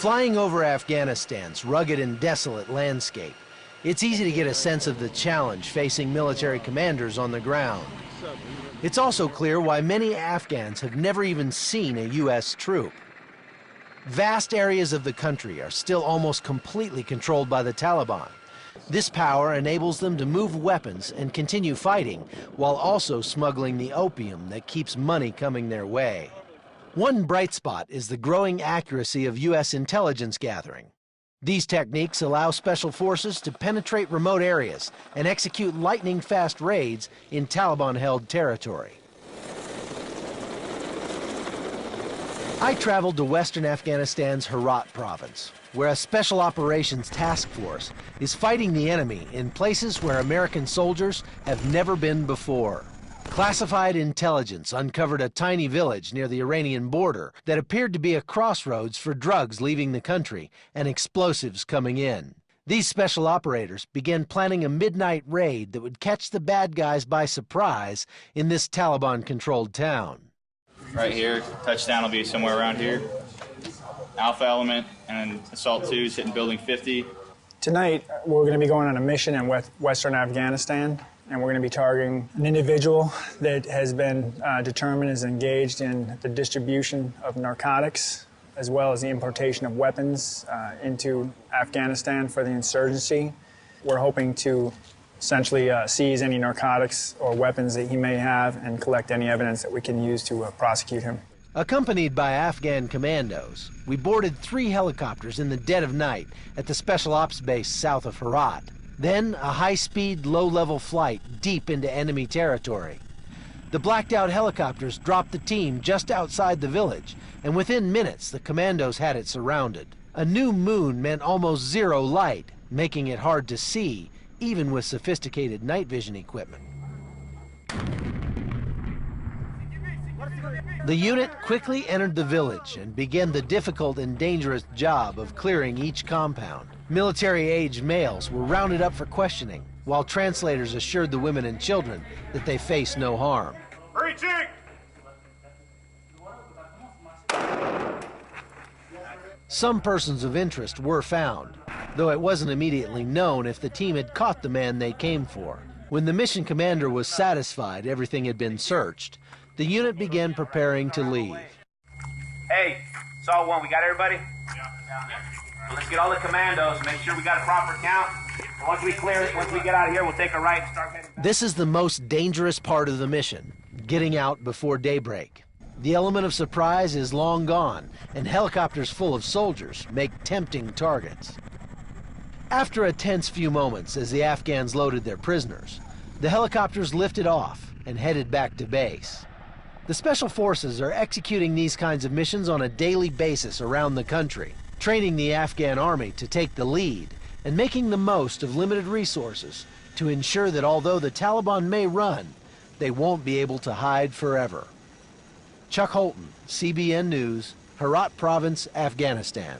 Flying over Afghanistan's rugged and desolate landscape, it's easy to get a sense of the challenge facing military commanders on the ground. It's also clear why many Afghans have never even seen a U.S. troop. Vast areas of the country are still almost completely controlled by the Taliban. This power enables them to move weapons and continue fighting while also smuggling the opium that keeps money coming their way. One bright spot is the growing accuracy of U.S. intelligence gathering. These techniques allow special forces to penetrate remote areas and execute lightning-fast raids in Taliban-held territory. I traveled to western Afghanistan's Herat province, where a special operations task force is fighting the enemy in places where American soldiers have never been before. Classified intelligence uncovered a tiny village near the Iranian border that appeared to be a crossroads for drugs leaving the country and explosives coming in. These special operators began planning a midnight raid that would catch the bad guys by surprise in this Taliban-controlled town. Right here, touchdown will be somewhere around here. Alpha element and Assault 2 is hitting building 50. Tonight, we're going to be going on a mission in western Afghanistan, and we're going to be targeting an individual that has been determined is engaged in the distribution of narcotics, as well as the importation of weapons into Afghanistan for the insurgency. We're hoping to essentially seize any narcotics or weapons that he may have and collect any evidence that we can use to prosecute him. Accompanied by Afghan commandos, we boarded 3 helicopters in the dead of night at the Special Ops base south of Herat. Then a high-speed, low-level flight deep into enemy territory. The blacked-out helicopters dropped the team just outside the village, and within minutes the commandos had it surrounded. A new moon meant almost zero light, making it hard to see, even with sophisticated night vision equipment. The unit quickly entered the village and began the difficult and dangerous job of clearing each compound. Military-aged males were rounded up for questioning, while translators assured the women and children that they faced no harm. Breaching! Some persons of interest were found, though it wasn't immediately known if the team had caught the man they came for. When the mission commander was satisfied everything had been searched, the unit began preparing to leave. Hey, Saw 1, we got everybody? Yeah. So let's get all the commandos, make sure we got a proper count. Once we clear it, once we get out of here, we'll take a right and start heading back. This is the most dangerous part of the mission, getting out before daybreak. The element of surprise is long gone, and helicopters full of soldiers make tempting targets. After a tense few moments as the Afghans loaded their prisoners, the helicopters lifted off and headed back to base. The Special Forces are executing these kinds of missions on a daily basis around the country, training the Afghan army to take the lead and making the most of limited resources to ensure that although the Taliban may run, they won't be able to hide forever. Chuck Holton, CBN News, Herat Province, Afghanistan.